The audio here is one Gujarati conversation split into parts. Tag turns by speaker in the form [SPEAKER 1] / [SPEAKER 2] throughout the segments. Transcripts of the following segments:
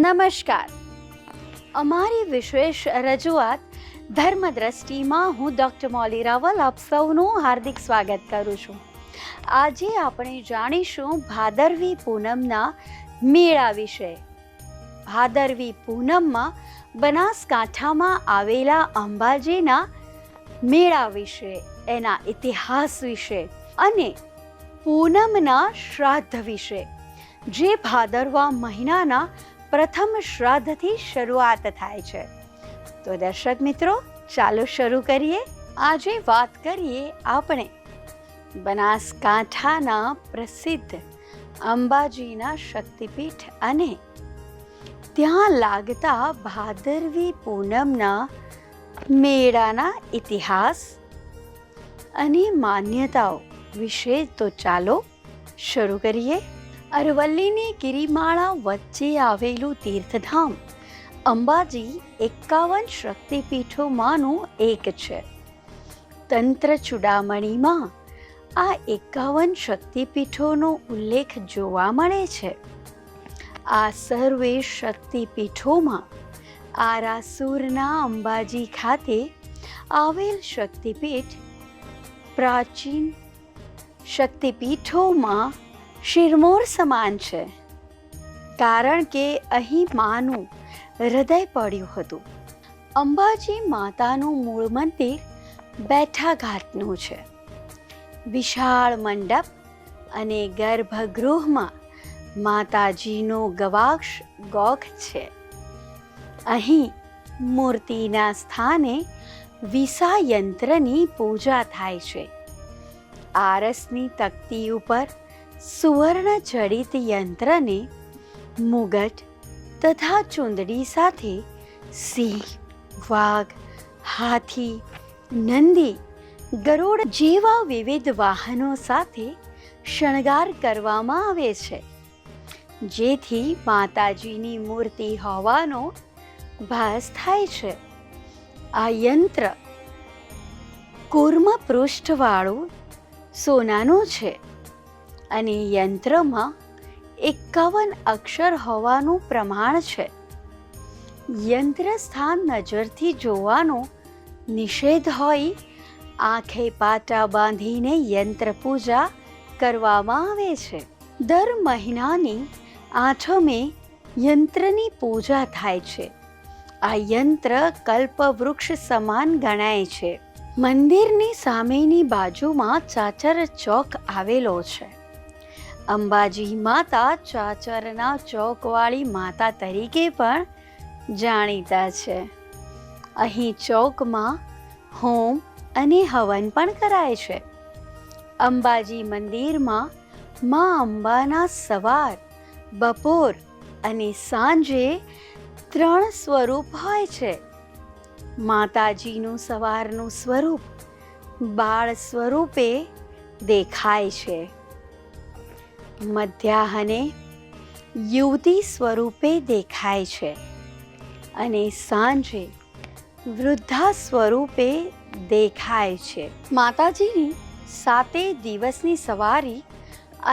[SPEAKER 1] નમસ્કાર. અમારી વિશેષ રજૂઆત ધર્મદ્રષ્ટિમાં હું ડૉક્ટર મોલી રાવલ આપ સૌનું હાર્દિક સ્વાગત કરું છું. આજે આપણે જાણીશું ભાદરવી પૂનમના મેળા વિશે. ભાદરવી પૂનમમાં બનાસકાંઠામાં આવેલા અંબાજીના મેળા વિશે, એના ઇતિહાસ વિશે અને પૂનમના શ્રાદ્ધ વિશે, જે ભાદરવા મહિનાના પ્રથમ શ્રાદ્ધથી શરૂઆત થાય છે. તો દર્શક મિત્રો, ચાલો શરૂ કરીએ. આજે વાત કરીએ આપણે બનાસકાંઠાના પ્રસિદ્ધ અંબાજીના શક્તિપીઠ અને ત્યાં લાગતા ભાદરવી પૂનમના મેળાના ઇતિહાસ અને માન્યતાઓ વિશે. તો ચાલો શરૂ કરીએ. અરવલ્લીની ગિરિમાળા વચ્ચે આવેલું તીર્થધામ અંબાજી 51 શક્તિપીઠોમાંનું એક છે. તંત્ર ચૂડામણીમાં આ 51 શક્તિપીઠોનો ઉલ્લેખ જોવા મળે છે. આ સર્વે શક્તિપીઠોમાં આરાસુરના અંબાજી ખાતે આવેલ શક્તિપીઠ પ્રાચીન શક્તિપીઠોમાં શિરમોર સમાન છે, કારણ કે અહીં માનું હૃદય પડ્યું હતું. અંબાજી માતાનું મૂળ મંદિર બેઠા ઘાટનું છે. વિશાળ મંડપ અને ગર્ભગૃહમાં માતાજીનો ગોખ છે. અહીં મૂર્તિના સ્થાને વિસા યંત્રની પૂજા થાય છે. આરસની તકતી ઉપર સુવર્ણ જડિત યંત્રને મુગટ તથા ચુંદડી સાથે સિંહ, વાઘ, હાથી, નંદી, ગરુડ જેવા વિવિધ વાહનો સાથે શણગાર કરવામાં આવે છે, જેથી માતાજીની મૂર્તિ હોવાનો ભાસ થાય છે. આ યંત્ર કુર્મ પૃષ્ઠવાળું સોનાનું છે અને યંત્રમાં 51 અક્ષર હોવાનું પ્રમાણ છે. યંત્ર સ્થાન નજરથી જોવાનો નિષેધ હોય આંખે પાટા બાંધીને યંત્ર પૂજા કરવામાં આવે છે. દર મહિનાની 8મે યંત્રની પૂજા થાય છે. આ યંત્ર કલ્પવૃક્ષ સમાન ગણાય છે. મંદિરની સામેની બાજુમાં ચાચર ચોક આવેલો છે. અંબાજી માતા ચાચરના ચોકવાળી માતા તરીકે પણ જાણીતા છે. અહીં ચોકમાં હોમ અને હવન પણ કરાય છે. અંબાજી મંદિરમાં મા અંબાના સવાર, બપોર અને સાંજે 3 સ્વરૂપ હોય છે. માતાજીનું સવારનું સ્વરૂપ બાળ સ્વરૂપે દેખાય છે, મધ્યાહને યુવતી સ્વરૂપે દેખાય છે અને સાંજે વૃદ્ધા સ્વરૂપે દેખાય છે. માતાજીની 7 દિવસની સવારી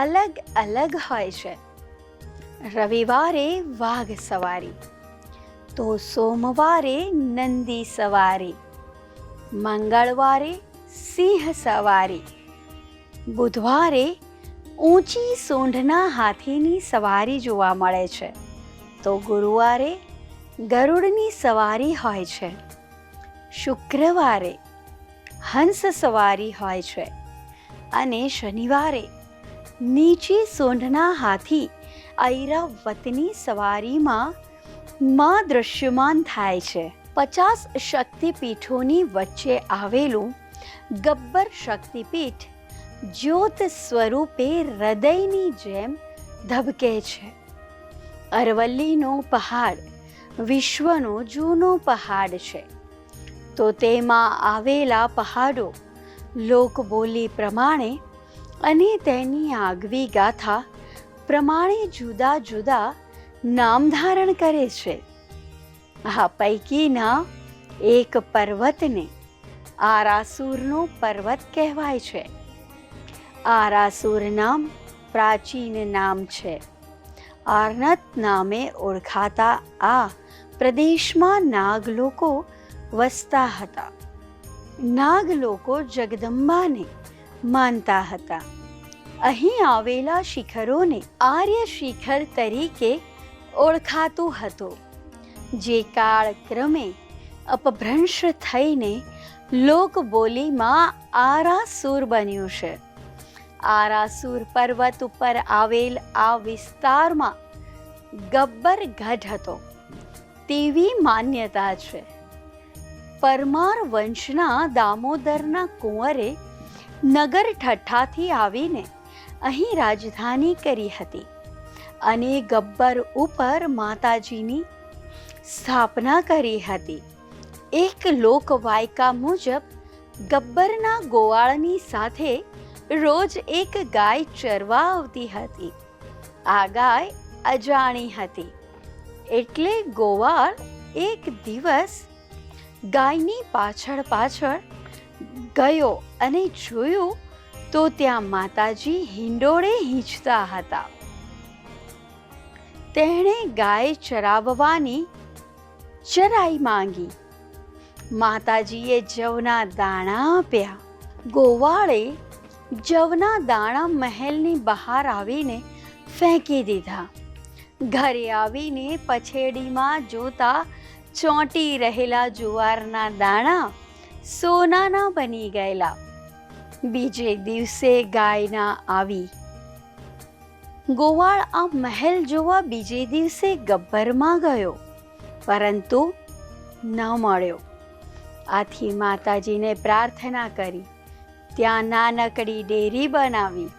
[SPEAKER 1] અલગ અલગ હોય છે. રવિવારે વાઘ સવારી, તો સોમવારે નંદી સવારી, મંગળવારે સિંહ સવારી, બુધવારે ઊંચી સૂંઢના હાથીની સવારી જોવા મળે છે, તો ગુરુવારે ગરુડની સવારી હોય છે. શુક્રવારે હંસ સવારી હોય છે અને શનિવારે નીચી સૂંઢના હાથી ઐરાવતની સવારીમાં માં દ્રશ્યમાન થાય છે. 50 શક્તિપીઠોની વચ્ચે આવેલું ગબ્બર શક્તિપીઠ જ્યોત સ્વરૂપે હૃદયની જેમ ધબકે છે. અરવલ્લીનો પહાડ વિશ્વનો જૂનો પહાડ છે, તો તેમાં આવેલા પહાડો લોકબોલી પ્રમાણે અને તેની આગવી ગાથા પ્રમાણે જુદા જુદા નામ ધારણ કરે છે. આ પૈકીના એક પર્વતને આરાસુરનો પર્વત કહેવાય છે. આરાસુર નામ પ્રાચીન નામ છે આરનત નામે ઓળખાતા આ પ્રદેશમાં નાગ લોકો વસતા હતા. નાગ લોકો જગદંબાને માનતા હતા. અહીં આવેલા શિખરોને આર્ય શિખર તરીકે ઓળખાતું હતું, જે કાળક્રમે અપભ્રંશ થઈને લોકબોલીમાં આરાસુર બન્યું છે. આરાસુર પર્વત ઉપર આવેલ આ વિસ્તારમાં ગબ્બર ગઢ હતો તેવી માન્યતા છે. પરમાર વંશના દામોદરના કુંવરે નગર ઠઠ્ઠાથી આવીને અહીં રાજધાની કરી હતી અને ગબ્બર ઉપર માતાજીની સ્થાપના કરી હતી. એક લોકવાયકા મુજબ ગબ્બરના ગોવાળની સાથે રોજ એક ગાય ચરવા આવતી હતી. આ ગાય અજાણી હતી, એટલે ગોવાળ એક દિવસ ગાયની પાછળ પાછળ ગયો અને જોયું તો ત્યાં માતાજી હિંડોળે હીંચતા હતા. તેણે ગાય ચરાવવાની ચરાઈ માંગી. માતાજીએ જવના દાણા આપ્યા. ગોવાળે જવના દાણા મહેલની બહાર આવીને ફેંકી દીધા. ઘરે આવીને પછેડીમાં જોતા ચોંટી રહેલા જુવારના દાણા સોનાના બની ગયેલા. બીજે દિવસે ગાય ના આવી. ગોવાળ આ મહેલ જોવા બીજે દિવસે ગબ્બરમાં ગયો, પરંતુ ન મળ્યો. આથી માતાજીને પ્રાર્થના કરી ત્યાં નાનકડી ડેરી બનાવી.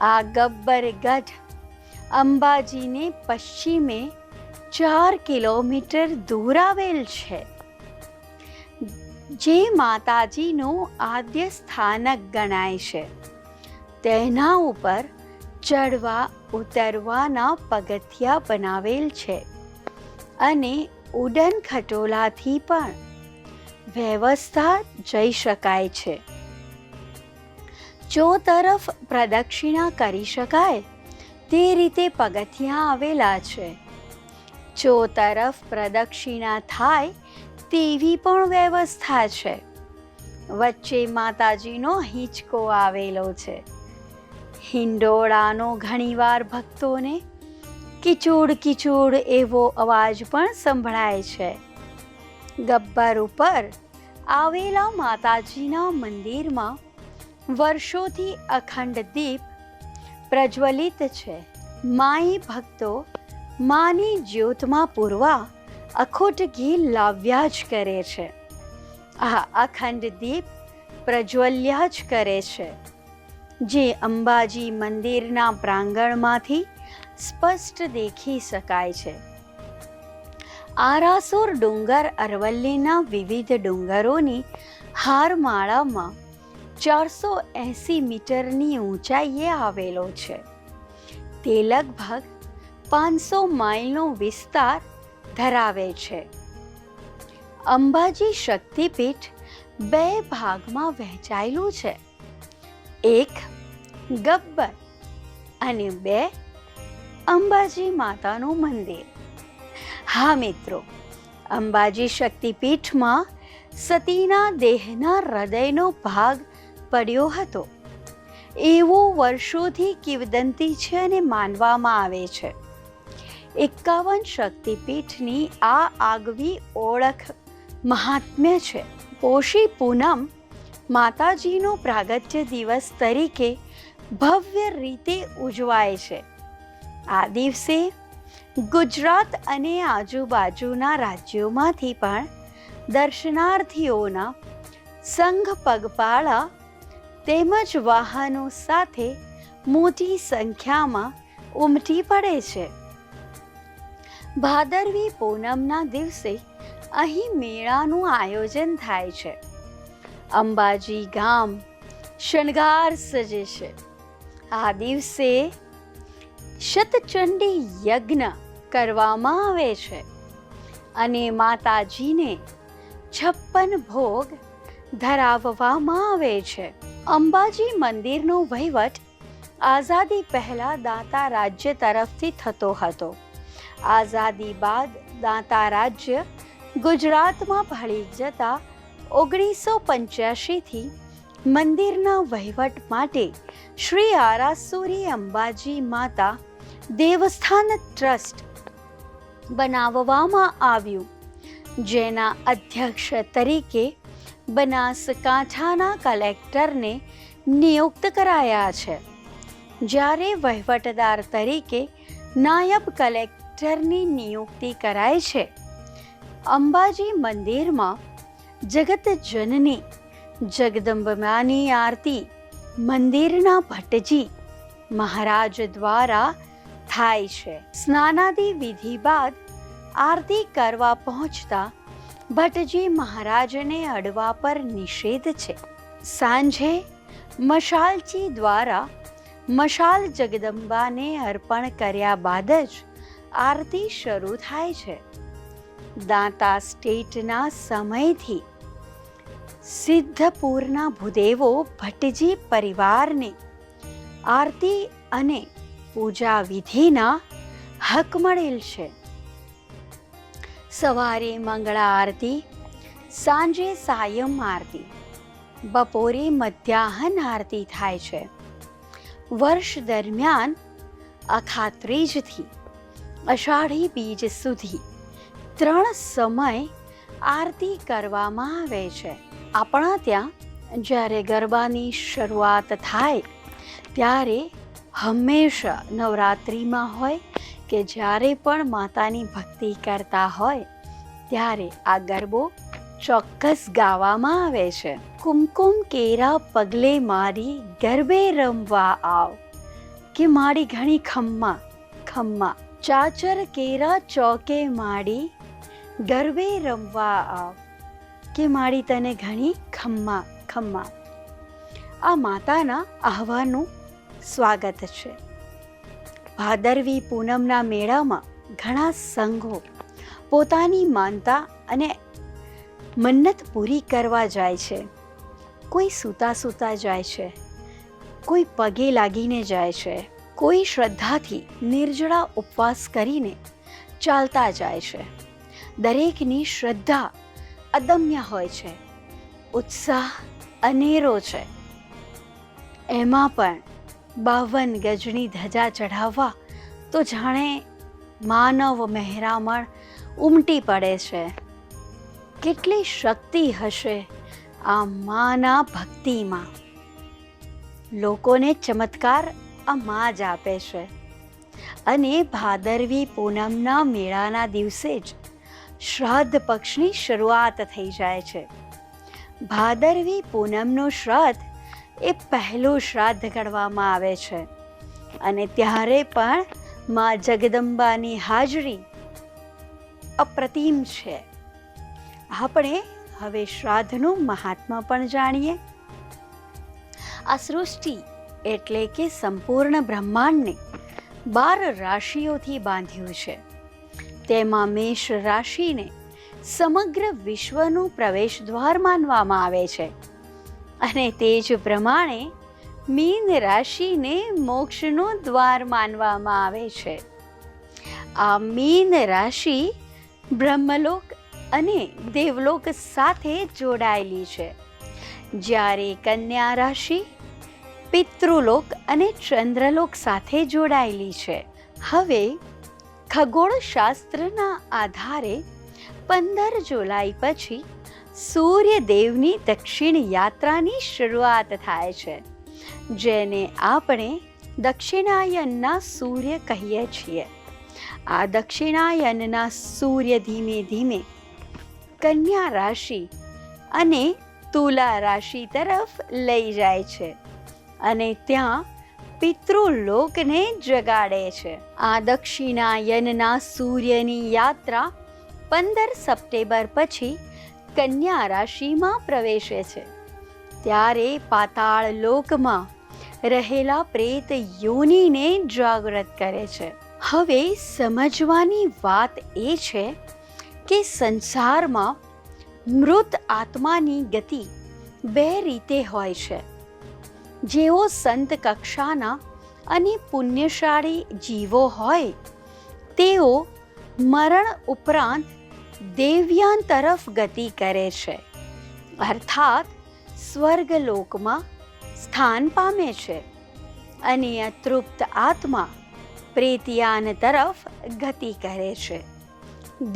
[SPEAKER 1] આ ગબ્બર ગઢ અંબાજીને પશ્ચિમે 4 કિલોમીટર દૂર આવેલ છે, જે માતાજીનું આદ્ય સ્થાનક ગણાય છે. તેના ઉપર ચડવા ઉતરવાના પગથિયા બનાવેલ છે અને ઉડન ખટોલાથી પણ વ્યવસ્થા જઈ શકાય છે. ચોતરફ પ્રદક્ષિણા કરી શકાય તે રીતે પગથિયાં આવેલા છે. ચોતરફ પ્રદક્ષિણા થાય તેવી પણ વ્યવસ્થા છે. વચ્ચે માતાજીનો હિંચકો આવેલો છે. હિંડોળાનો ઘણીવાર ભક્તોને કિચૂડ કિચૂડ એવો અવાજ પણ સંભળાય છે. ગબ્બર ઉપર આવેલા માતાજીના મંદિરમાં વર્ષોથી અખંડ દીપ પ્રજ્વલિત છે. માઈ ભક્તો માની જ્યોતમાં પૂરવા અખૂટ ઘી લાવ્યા જ કરે છે. આ અખંડ દીપ પ્રજ્વલ્યા જ કરે છે, જે અંબાજી મંદિરના પ્રાંગણમાંથી સ્પષ્ટ દેખી શકાય છે. આરાસુર ડુંગર અરવલ્લીના વિવિધ ડુંગરોની હારમાળામાં 480 મીટરની ઊંચાઈએ આવેલો છે. તે લગભગ 500 માઇલનો વિસ્તાર ધરાવે છે. અંબાજી શક્તિપીઠ 2 ભાગમાં વહેંચાયેલું છે. એક ગબ્બર અને 2 અંબાજી માતાનું મંદિર. હા મિત્રો, અંબાજી શક્તિપીઠમાં સતીના દેહના હૃદયનો ભાગ પડ્યો હતો એવું વર્ષોથી કિંવદંતી છે અને માનવામાં આવે છે. 51 શક્તિપીઠની આ આગવી ઓળખ મહાત્મ્ય છે. પોષી પૂનમ માતાજીનો પ્રાગટ્ય દિવસ તરીકે ભવ્ય રીતે ઉજવાય છે. આ દિવસે ગુજરાત અને આજુબાજુના રાજ્યોમાંથી પણ દર્શનાર્થીઓના સંઘ પગપાળા તેમજ વાહનો સાથે મોટી સંખ્યામાં ઉમટી પડે છે. ભાદરવી પૂનમના દિવસે અહીં મેળાનું આયોજન થાય છે. અંબાજી ગામ શણગાર સજે છે. આ દિવસે શતચંડી યજ્ઞ કરવામાં આવે છે અને માતાજીને 56 ભોગ ધરાવવામાં આવે છે. અંબાજી મંદિરનો વહીવટ આઝાદી પહેલા દાંતા રાજ્ય તરફથી થતો હતો. આઝાદી બાદ દાંતા રાજ્ય ગુજરાતમાં ભળી જતા 1985થી મંદિરના વહીવટ માટે શ્રી આરાસુરી અંબાજી માતા દેવસ્થાન ટ્રસ્ટ બનાવવામાં આવ્યું, જેના અધ્યક્ષ તરીકે બનાસકાંઠાના કલેક્ટરને નિયુક્ત કરાયા છે, જ્યારે વહીવટદાર તરીકે નાયબ કલેક્ટરની નિયુક્તિ કરાય છે. અંબાજી મંદિરમાં જગત જનની જગદંબાની આરતી મંદિરના ભટ્ટજી મહારાજ દ્વારા થાય છે. સ્નાનાદિ વિધિ બાદ આરતી કરવા પહોંચતા ભટ્ટજી મહારાજને અડવા પર નિષેધ છે. સાંજે મશાલચી દ્વારા મશાલ જગદંબાને અર્પણ કર્યા બાદ જ આરતી શરૂ થાય છે. દાંતા સ્ટેટના સમયથી સિદ્ધપુરના ભૂદેવો ભટ્ટજી પરિવારને આરતી અને પૂજા વિધિના હક મળેલ છે. સવારે મંગળા આરતી, સાંજે સાયમ આરતી, બપોરે મધ્યાહન આરતી થાય છે. વર્ષ દરમિયાન અખા ત્રીજથી અષાઢી બીજ સુધી 3 સમય આરતી કરવામાં આવે છે. આપણા ત્યાં જ્યારે ગરબાની શરૂઆત થાય ત્યારે હંમેશા નવરાત્રિમાં હોય કે જ્યારે પણ માતાની ભક્તિ કરતા હોય ત્યારે આ ગરબો ચોક્કસ ગાવામાં આવે છે. કુમકુમ કેરા પગલે મારી ગરબે રમવા આવ, કે માડી ઘણી ખમ્મા ખમ્મા, ચાચર કેરા ચોકે માડી ગરબે રમવા આવ, કે માડી તને ઘણી ખમ્મા ખમ્મા. આ માતાના આહ્વાનનું સ્વાગત છે. ભાદરવી પૂનમના મેળામાં ઘણા સંઘો પોતાની માનતા અને મન્નત પૂરી કરવા જાય છે. કોઈ સૂતા સૂતા જાય છે, કોઈ પગે લાગીને જાય છે, કોઈ શ્રદ્ધાથી નિર્જળા ઉપવાસ કરીને ચાલતા જાય છે. દરેકની શ્રદ્ધા અદમ્ય હોય છે, ઉત્સાહ અનેરો છે. એમાં પણ 52 ગજની ધજા ચઢાવવા તો જાણે માનવ મહેરામણ ઉમટી પડે છે. કેટલી શક્તિ હશે આ માના ભક્તિમાં. લોકોને ચમત્કાર આ માં જ આપે છે. અને ભાદરવી પૂનમના મેળાના દિવસે જ શ્રાદ્ધ પક્ષની શરૂઆત થઈ જાય છે. ભાદરવી પૂનમનું શ્રાદ્ધ એ પહેલું શ્રાદ્ધ ગણવામાં આવે છે અને ત્યારે પણ માં જગદંબાની હાજરી અપ્રતિમ છે. આપણે હવે શ્રાદ્ધનું મહાત્મા પણ જાણીએ. આ સૃષ્ટિ એટલે કે સંપૂર્ણ બ્રહ્માંડને 12 રાશિઓથી બાંધ્યું છે. તેમાં મેષ રાશિને સમગ્ર વિશ્વનું પ્રવેશ દ્વાર માનવામાં આવે છે અને તે જ પ્રમાણે મીન રાશિને મોક્ષનું દ્વાર માનવામાં આવે છે. આ મીન રાશિ બ્રહ્મલોક અને દેવલોક સાથે જોડાયેલી છે, જ્યારે કન્યા રાશિ પિતૃલોક અને ચંદ્રલોક સાથે જોડાયેલી છે. હવે ખગોળશાસ્ત્રના આધારે 15 જુલાઈ પછી સૂર્યદેવની દક્ષિણ યાત્રાની શરૂઆત થાય છે, જેને આપણે દક્ષિણાયનના સૂર્ય કહીએ છીએ. આ દક્ષિણાયનના સૂર્ય ધીમે ધીમે કન્યા રાશિ અને તુલા રાશિ તરફ લઈ જાય છે અને ત્યાં પિતૃલોકને જગાડે છે. આ દક્ષિણાયનના સૂર્યની યાત્રા 15 સપ્ટેમ્બર પછી કન્યા રાશિમાં પ્રવેશે છે. ત્યારે પાતાળ લોકમાં રહેલા પ્રેત યોનિને જાગૃત કરે છે. હવે સમજવાની વાત એ છે કે સંસારમાં મૃત આત્માની ગતિ 2 રીતે હોય છે. જેઓ સંત કક્ષાના અને પુણ્યશાળી જીવો હોય તેઓ મરણ ઉપરાંત દેવયાન તરફ ગતિ કરે છે, અર્થાત સ્વર્ગલોકમાં સ્થાન પામે છે, અને અતૃપ્ત આત્મા પ્રેતયાન તરફ ગતિ કરે છે.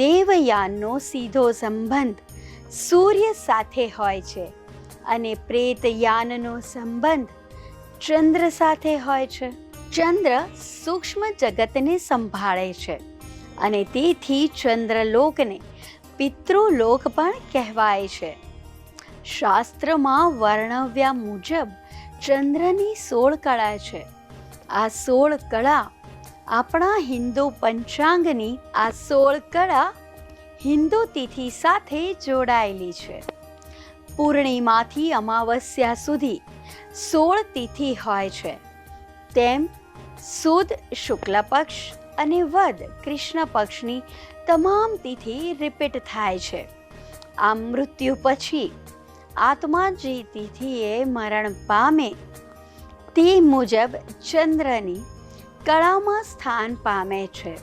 [SPEAKER 1] દેવયાનનો સીધો સંબંધ સૂર્ય સાથે હોય છે અને પ્રેતયાનનો સંબંધ ચંદ્ર સાથે હોય છે. ચંદ્ર સૂક્ષ્મ જગતને સંભાળે છે અને તેથી ચંદ્રલોકને પિતૃલોક પણ કહેવાય છે. શાસ્ત્રમાં વર્ણવ્યા મુજબ ચંદ્રની 16 કળા છે. આ 16 કળા આપણા હિન્દુ પંચાંગની આ 16 કળા હિન્દુ તિથિ સાથે જોડાયેલી છે. પૂર્ણિમાથી અમાવસ્યા સુધી 16 તિથિ હોય છે. તેમ સુદ શુક્લ પક્ષ અને વદ કૃષ્ણ પક્ષની તમામ તિથિ રિપીટ થાય છે. આ મૃત્યુ પછી આત્મા જે તિથિએ મરણ પામે તે મુજબ ચંદ્રની કળામાં સ્થાન પામે છે.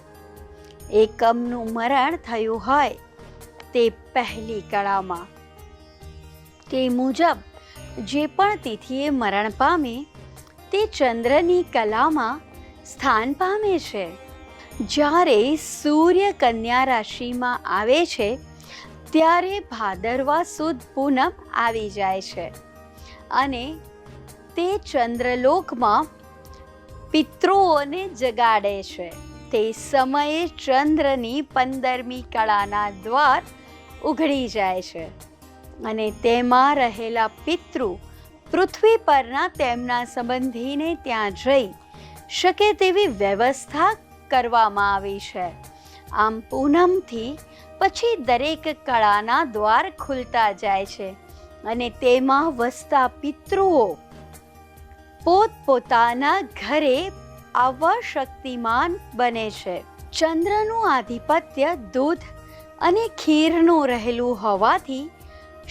[SPEAKER 1] એકમનું મરણ થયું હોય તે પહેલી કળામાં, તે મુજબ જે પણ તિથિએ મરણ પામે તે ચંદ્રની કલામાં સ્થાન પામે છે. જ્યારે સૂર્ય કન્યા રાશિમાં આવે છે ત્યારે ભાદરવા સુદ પૂનમ આવી જાય છે અને તે ચંદ્રલોકમાં પિતૃઓને જગાડે છે. તે સમયે ચંદ્રની 15મી કળાના દ્વાર ઉઘડી જાય છે અને તેમાં રહેલા પિતૃ પૃથ્વી પરના તેમના સંબંધીને ત્યાં જઈ શકે તેવી વ્યવસ્થા કરવામાં આવી છે. આમ પૂનમથી પછી દરેક કળાના દ્વાર ખુલતા જાય છે અને તેમાં વસતા પિતૃઓ પોતપોતાના ઘરે આવવા શક્તિમાન બને છે. ચંદ્રનું આધિપત્ય દૂધ અને ખીરનું રહેલું હોવાથી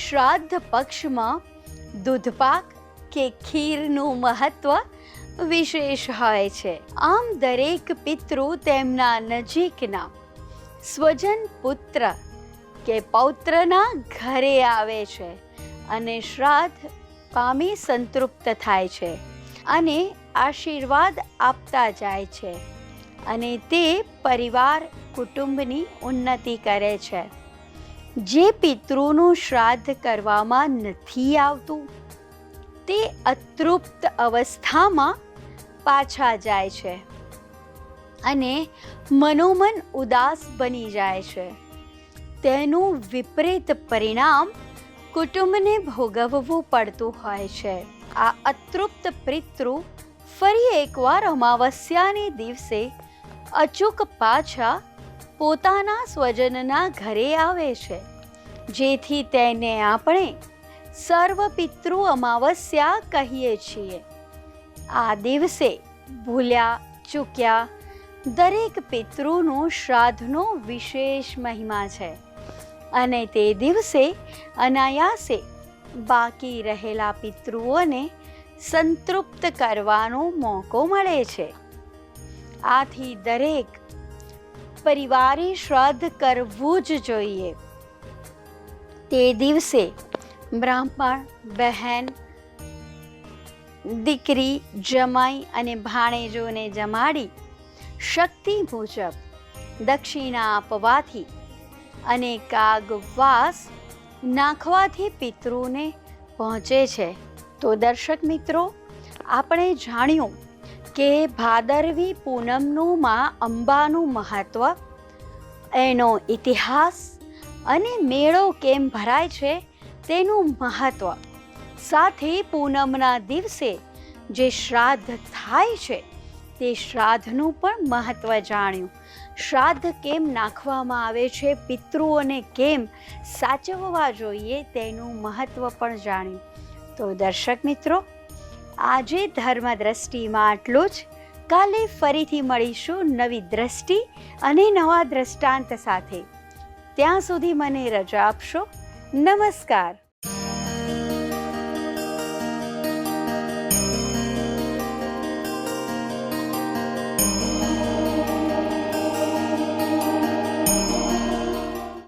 [SPEAKER 1] શ્રાદ્ધ પક્ષમાં દૂધપાક કે ખીરનું મહત્વ વિશેષ હોય છે. આમ દરેક પિતૃ તેમના નજીકના સ્વજન પુત્ર કે પૌત્રના ઘરે આવે છે અને શ્રાદ્ધ પામી સંતૃપ્ત થાય છે અને આશીર્વાદ આપતા જાય છે અને તે પરિવાર કુટુંબની ઉન્નતિ કરે છે. જે પિતૃનું શ્રાદ્ધ કરવામાં નથી આવતું તે અતૃપ્ત અવસ્થામાં પાછા જાય છે અને મનોમન ઉદાસ બની જાય છે. તેનું વિપરીત પરિણામ કુટુંબને ભોગવવું પડતું હોય છે. આ અતૃપ્ત પિતૃ ફરી એકવાર અમાવસ્યાને દિવસે અચૂક પાછા પોતાના સ્વજનના ઘરે આવે છે, જેથી તેને આપણે સર્વ પિતૃ અમાવસ્યા કહીએ છીએ. આ દિવસે ભૂલ્યા ચૂક્યા દરેક પિતૃનું શ્રાદ્ધનો વિશેષ મહિમા છે અને તે દિવસે અનાયાસે બાકી રહેલા પિતૃઓને સંતૃપ્ત કરવાનો મોકો મળે છે. આથી દરેક પરિવારે શ્રાદ્ધ કરવું જ જોઈએ. તે દિવસે બ્રાહ્મણ, બહેન, દીકરી, જમાઈ અને ભાણેજોને જમાડી શક્તિ મુજબ દક્ષિણા આપવાથી અને કાગવાસ નાખવાથી પિતૃને પહોંચે છે. તો દર્શક મિત્રો, આપણે જાણ્યું કે ભાદરવી પૂનમનું માં અંબાનું મહત્વ, એનો ઇતિહાસ અને મેળો કેમ ભરાય છે તેનું મહત્વ, સાથે પૂનમના દિવસે જે શ્રાદ્ધ થાય છે તે શ્રાદ્ધનું પણ મહત્વ જાણ્યું. શ્રાદ્ધ કેમ નાખવામાં આવે છે, પિતૃઓને કેમ સાચવવા જોઈએ તેનું મહત્વ પણ જાણ્યું. તો દર્શક મિત્રો, આજે ધર્મ દ્રષ્ટિમાં આટલું જ. કાલે ફરીથી મળીશું નવી દ્રષ્ટિ અને નવા દ્રષ્ટાંત સાથે. ત્યાં સુધી મને રજા આપશો. નમસ્કાર.